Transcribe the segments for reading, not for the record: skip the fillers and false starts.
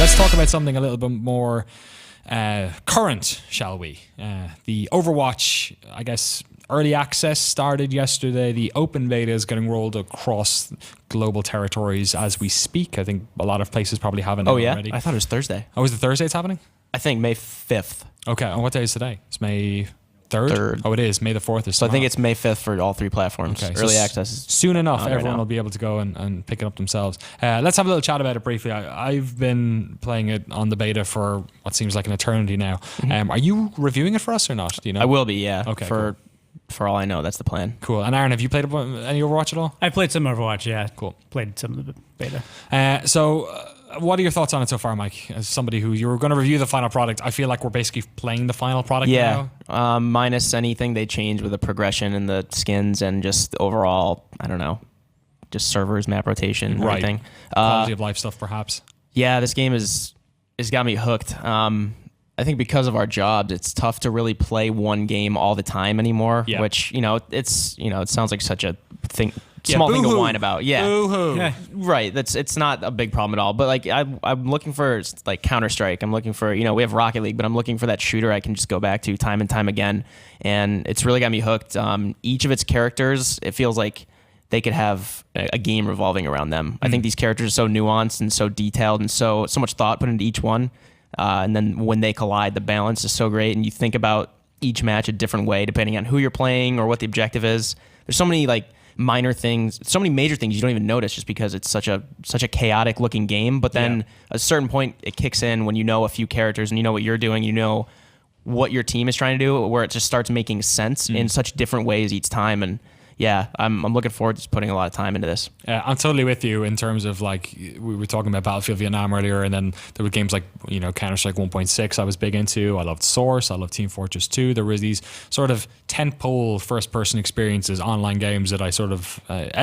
Let's talk about something a little bit more current, shall we? The Overwatch, I guess, early access started yesterday. The open beta is getting rolled across global territories as we speak. I think a lot of places probably have it already. I thought it was Thursday. Oh, is it Thursday it's happening? I think May 5th. Okay, and what day is today? It's May 3rd? Oh, it is. May the 4th is So tomorrow. I think it's May 5th for all three platforms. Okay, Early so access is soon enough, right everyone now. will be able to go and pick it up themselves. Let's have a little chat about it briefly. I've been playing it on the beta for what seems like an eternity now. Are you reviewing it for us or not? Do you know? I will be, yeah. Okay, For all I know, that's the plan. Cool. And Aaron, have you played any Overwatch at all? I played some Overwatch, yeah. Cool. Played some of the beta. What are your thoughts on it so far, Mike? As somebody who you were going to review the final product, I feel like we're basically playing the final product Yeah, now. minus anything they changed with the progression and the skins and just overall, I don't know, just servers, map rotation, and everything. Quality of life stuff, perhaps. Yeah, this game has got me hooked. I think because of our jobs, it's tough to really play one game all the time anymore. Yeah. Which it sounds like such a thing. Small thing to whine about. Yeah. Boo-hoo. Yeah. Right. It's not a big problem at all. But like I'm looking for like Counter-Strike. I'm looking for, we have Rocket League, but I'm looking for that shooter I can just go back to time and time again. And it's really got me hooked. Each of its characters, it feels like they could have a game revolving around them. I think these characters are so nuanced and so detailed and so much thought put into each one. And then when they collide, the balance is so great. And you think about each match a different way depending on who you're playing or what the objective is. There's so many like minor things, so many major things you don't even notice just because it's such a chaotic looking game. But then at a certain point it kicks in when you know a few characters and you know what you're doing, you know what your team is trying to do, where it just starts making sense in such different ways each time. And yeah, I'm looking forward to just putting a lot of time into this. I'm totally with you in terms of like we were talking about Battlefield Vietnam earlier, and then there were games like Counter-Strike 1.6 I was big into. I loved Source. I loved Team Fortress 2. There was these sort of tentpole first-person experiences, online games that I sort of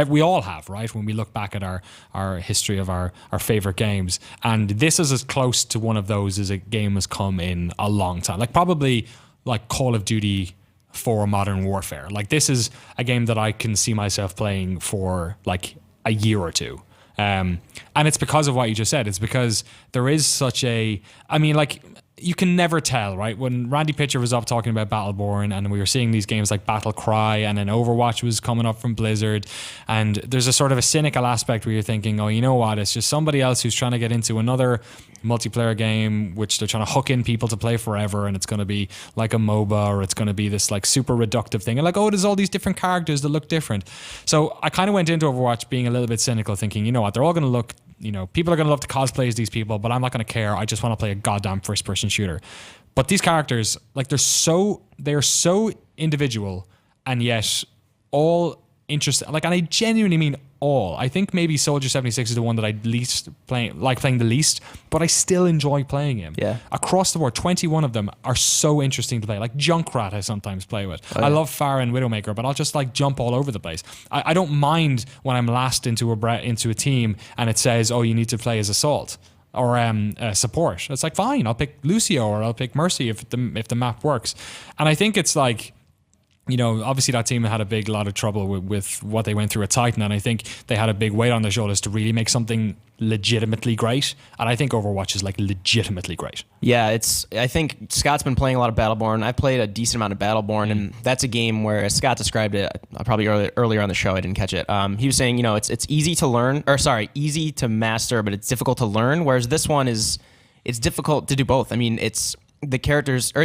we all have, right? When we look back at our history of our favorite games, and this is as close to one of those as a game has come in a long time. Like probably like Call of Duty for Modern Warfare. Like this is a game that I can see myself playing for like a year or two. And it's because of what you just said. It's because there is such you can never tell, right? When Randy Pitcher was up talking about Battleborn and we were seeing these games like Battle Cry and then Overwatch was coming up from Blizzard, and there's a sort of a cynical aspect where you're thinking, oh, you know what? It's just somebody else who's trying to get into another multiplayer game, which they're trying to hook in people to play forever, and it's going to be like a MOBA or it's going to be this like super reductive thing. And like, oh, there's all these different characters that look different. So I kind of went into Overwatch being a little bit cynical, thinking, you know what? They're all going to look, people are going to love to cosplay as these people, but I'm not going to care. I just want to play a goddamn first-person shooter. But these characters, like they're so individual and yet all interesting. Like, and I genuinely mean all. I think maybe Soldier 76 is the one that I playing the least, but I still enjoy playing him. Yeah. Across the board, 21 of them are so interesting to play. Like Junkrat I sometimes play with. Oh, yeah. I love Pharah and Widowmaker, but I'll just like jump all over the place. I don't mind when I'm last into a team and it says, oh, you need to play as Assault or support. It's like, fine, I'll pick Lucio or I'll pick Mercy if the map works. And I think it's like, obviously that team had a lot of trouble with what they went through at Titan, and I think they had a big weight on their shoulders to really make something legitimately great. And I think Overwatch is like legitimately great. Yeah, I think Scott's been playing a lot of Battleborn. I played a decent amount of Battleborn, and that's a game where, as Scott described it, probably earlier on the show, I didn't catch it. He was saying, it's easy to learn, easy to master, but it's difficult to learn. Whereas this one it's difficult to do both. I mean, it's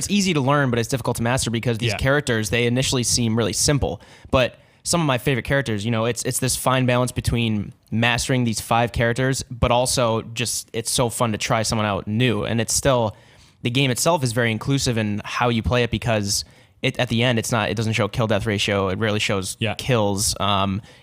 easy to learn, but it's difficult to master because these characters, they initially seem really simple. But some of my favorite characters, it's this fine balance between mastering these 5 characters, but also just it's so fun to try someone out new. And it's still, the game itself is very inclusive in how you play it because at the end, it doesn't show kill death ratio. It rarely shows kills.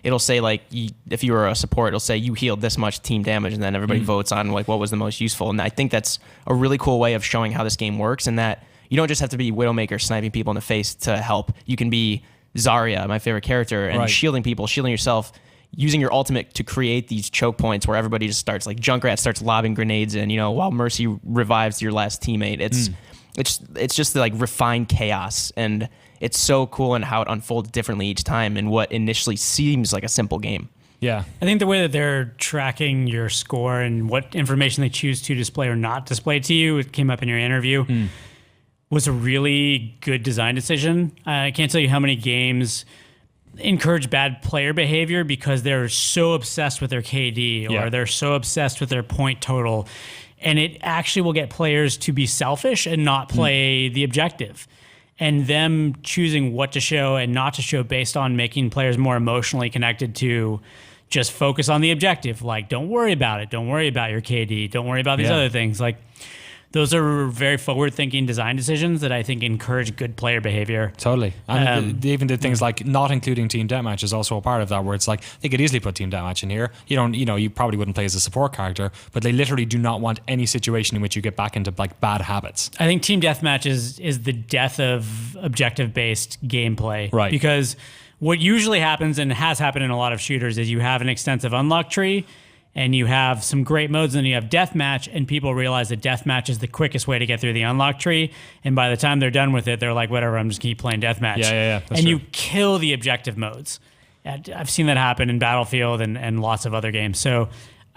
It'll say like, if you were a support, it'll say you healed this much team damage, and then everybody votes on like what was the most useful. And I think that's a really cool way of showing how this game works, and that you don't just have to be Widowmaker sniping people in the face to help. You can be Zarya, my favorite character, and shielding people, shielding yourself, using your ultimate to create these choke points where everybody just starts, like Junkrat starts lobbing grenades in, while Mercy revives your last teammate. It's just like refined chaos, and it's so cool in how it unfolds differently each time in what initially seems like a simple game. Yeah. I think the way that they're tracking your score and what information they choose to display or not display to you, it came up in your interview, was a really good design decision. I can't tell you how many games encourage bad player behavior because they're so obsessed with their KD or they're so obsessed with their point total. And it actually will get players to be selfish and not play the objective. And them choosing what to show and not to show based on making players more emotionally connected to just focus on the objective. Like, don't worry about it. Don't worry about your KD. Don't worry about these other things. Like, those are very forward-thinking design decisions that I think encourage good player behavior. Totally. And they even did things like not including team deathmatch is also a part of that, where it's like they could easily put team deathmatch in here. You probably wouldn't play as a support character, but they literally do not want any situation in which you get back into like bad habits. I think team deathmatch is the death of objective-based gameplay. Right. Because what usually happens, and has happened in a lot of shooters, is you have an extensive unlock tree, and you have some great modes, and then you have deathmatch, and people realize that deathmatch is the quickest way to get through the unlock tree. And by the time they're done with it, they're like, whatever, I'm just keep playing deathmatch. Yeah. And you kill the objective modes. I've seen that happen in Battlefield and lots of other games. So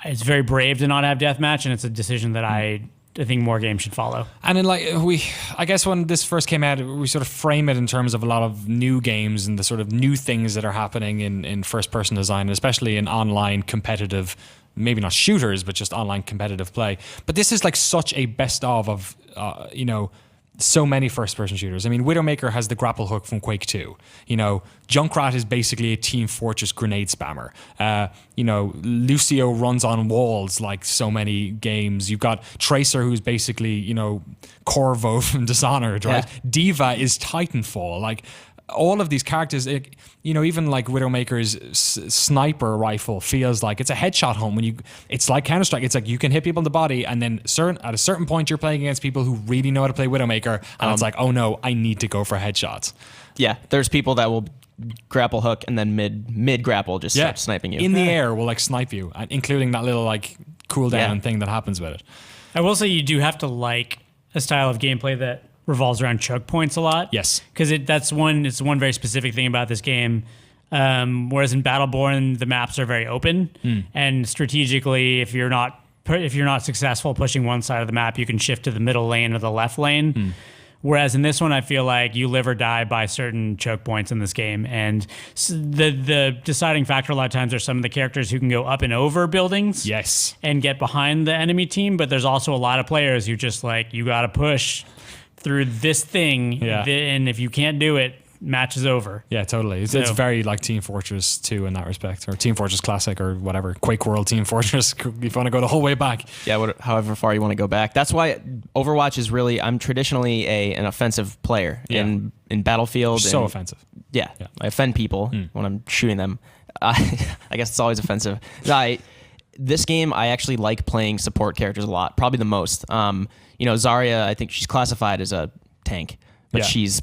it's very brave to not have deathmatch, and it's a decision that I think more games should follow. And then I guess when this first came out, we sort of frame it in terms of a lot of new games and the sort of new things that are happening in first-person design, especially in online competitive, maybe not shooters, but just online competitive play. But this is like such a best of so many first-person shooters. I mean, Widowmaker has the grapple hook from Quake 2. Junkrat is basically a Team Fortress grenade spammer. Lucio runs on walls like so many games. You've got Tracer, who's basically, Corvo from Dishonored, right? Yeah. Diva is Titanfall. Like, all of these characters, even like Widowmaker's sniper rifle feels like it's a headshot home. It's like Counter-Strike. It's like you can hit people in the body, and then at a certain point you're playing against people who really know how to play Widowmaker, and it's like, oh no, I need to go for headshots. Yeah, there's people that will grapple hook and then mid grapple just start sniping you. In the air will like snipe you, including that little like cooldown thing that happens with it. I will say you do have to like a style of gameplay that revolves around choke points a lot. Yes. Because it's one very specific thing about this game. Whereas in Battleborn, the maps are very open, and strategically, if you're not successful pushing one side of the map, you can shift to the middle lane or the left lane. Whereas in this one, I feel like you live or die by certain choke points in this game. And the deciding factor a lot of times are some of the characters who can go up and over buildings. Yes. And get behind the enemy team. But there's also a lot of players who just like, you got to push through this thing. Yeah. And if you can't do it, match is over. Yeah, totally. It's very like Team Fortress 2 in that respect, or Team Fortress Classic, or whatever. Quake World Team Fortress, if you want to go the whole way back. Yeah, however far you want to go back. That's why Overwatch is really, I'm traditionally an offensive player in Battlefield. So offensive. Yeah, I offend people when I'm shooting them. I guess it's always offensive. This game, I actually like playing support characters a lot, probably the most. Zarya, I think she's classified as a tank, but she's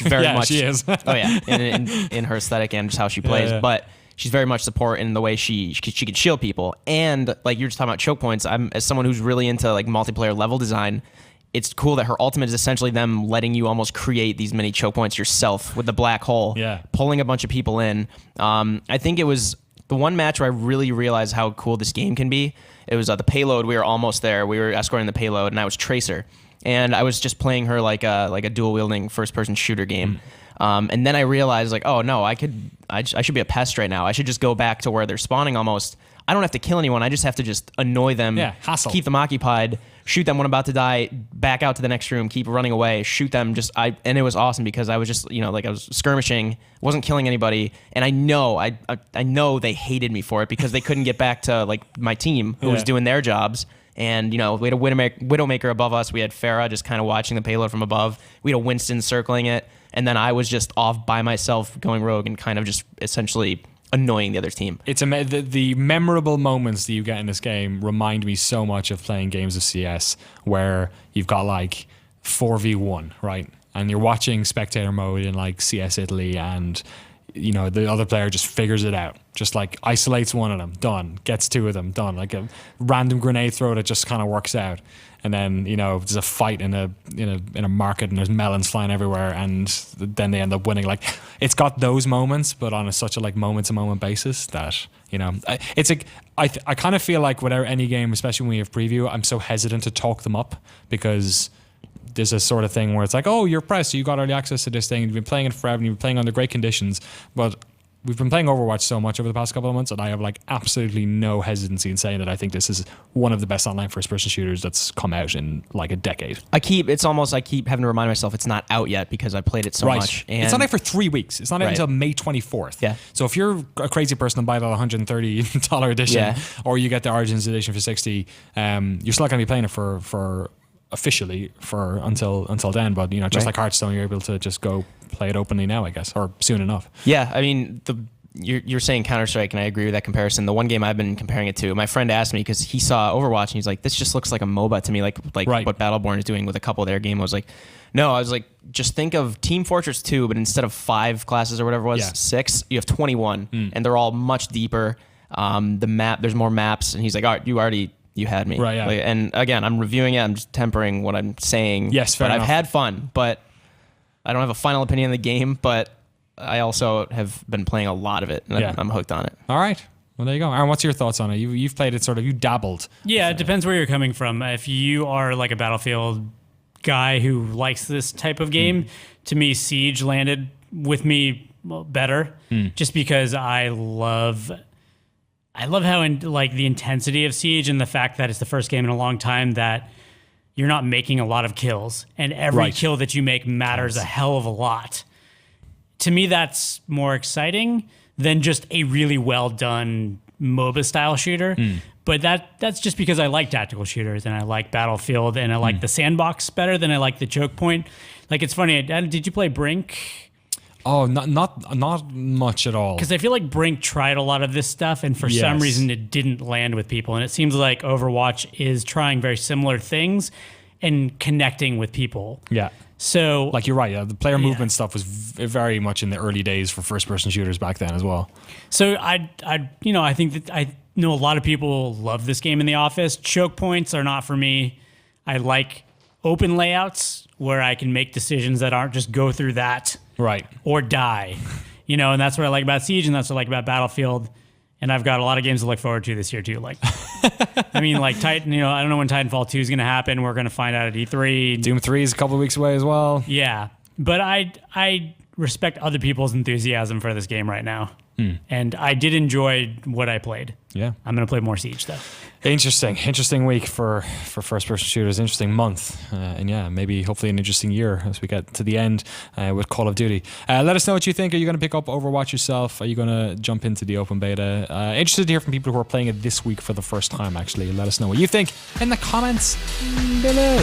very much. She is. Oh yeah, in her aesthetic and just how she plays, but she's very much support in the way she can shield people. And like you're just talking about choke points, as someone who's really into like multiplayer level design, it's cool that her ultimate is essentially them letting you almost create these mini choke points yourself with the black hole, pulling a bunch of people in. I think it was the one match where I really realized how cool this game can be. It was the payload. We were almost there. We were escorting the payload, and I was Tracer. And I was just playing her like a dual-wielding first-person shooter game. And then I realized, like, oh, no, I should be a pest right now. I should just go back to where they're spawning almost. I don't have to kill anyone. I just have to just annoy them, hassle. Keep them occupied, shoot them when I'm about to die, back out to the next room, keep running away, shoot them. And it was awesome because I was just, I was skirmishing, wasn't killing anybody. And I know they hated me for it because they couldn't get back to, like, my team who was doing their jobs. And, we had a Widowmaker above us. We had Farah just kind of watching the payload from above. We had a Winston circling it. And then I was just off by myself going rogue and kind of just essentially annoying the other team. It's the memorable moments that you get in this game remind me so much of playing games of CS where you've got like 4v1, right? And you're watching spectator mode in like CS Italy, and the other player just figures it out, just like isolates one of them, done, gets two of them, done, like a random grenade throw that just kind of works out. And then there's a fight in a market and there's melons flying everywhere, and then they end up winning. Like, it's got those moments, but on such a like moment to moment basis that You know, I kind of feel like without any game, especially when we have preview, I'm so hesitant to talk them up because there's a sort of thing where it's like, oh, you're pressed, you got early access to this thing, you've been playing it forever, and you've been playing under great conditions, but we've been playing Overwatch so much over the past couple of months, and I have like absolutely no hesitancy in saying that I think this is one of the best online first-person shooters that's come out in like a decade. I keep having to remind myself it's not out yet because I played it so much. And it's not out for 3 weeks. It's not out Right. until May 24th. Yeah. So if you're a crazy person and buy the $130 edition, Yeah. or you get the Origins edition for $60, you're still going to be playing it for officially for until then. But you know, just Right. like Hearthstone, you're able to just go play it openly now, I guess, or soon enough. Yeah, I mean, you're saying Counter-Strike, and I agree with that comparison. The one game I've been comparing it to, my friend asked me because he saw Overwatch, and he's like, this just looks like a MOBA to me, like Right. what Battleborn is doing with a couple of their game. I was like, no, I was like, just think of Team Fortress 2, but instead of 5 classes or whatever it was, Yeah. 6, you have 21, and they're all much deeper. The map, there's more maps, and he's like, all right, you had me. Right, yeah. Like, and again, I'm reviewing it, I'm just tempering what I'm saying. Yes, fair but enough. I've had fun, but I don't have a final opinion of the game, but I also have been playing a lot of it, and Yeah. I'm hooked on it. All right. Well, there you go. Aaron, what's your thoughts on it? You've played it you dabbled. Yeah, it depends where you're coming from. If you are like a Battlefield guy who likes this type of game, to me, Siege landed with me better, just because I love how the intensity of Siege and the fact that it's the first game in a long time that you're not making a lot of kills, and every Right. kill that you make matters a hell of a lot. To me, that's more exciting than just a really well done MOBA style shooter. But that's just because I like tactical shooters, and I like Battlefield, and I like the sandbox better than I like the choke point. Like, it's funny. Did you play Brink? Oh, not much at all. Because I feel like Brink tried a lot of this stuff, and for some Yes. reason it didn't land with people. And it seems like Overwatch is trying very similar things and connecting with people. Yeah. So, Like you're right. Yeah, the player movement stuff was very much in the early days for first-person shooters back then as well. So I think that I know a lot of people love this game in the office. Choke points are not for me. I like open layouts where I can make decisions that aren't just go through that Right. or die. And that's what I like about Siege, and that's what I like about Battlefield. And I've got a lot of games to look forward to this year too. Like, I mean, like Titan. I don't know when Titanfall 2 is going to happen. We're going to find out at E3. Doom 3 is a couple of weeks away as well. Yeah, but I respect other people's enthusiasm for this game right now, and I did enjoy what I played. Yeah. I'm going to play more Siege though. Interesting week for first-person shooters. Interesting month, and yeah, maybe hopefully an interesting year as we get to the end with Call of Duty. Let us know what you think. Are you going to pick up Overwatch yourself? Are you going to jump into the open beta? Interested to hear from people who are playing it this week for the first time. Actually, let us know what you think in the comments below.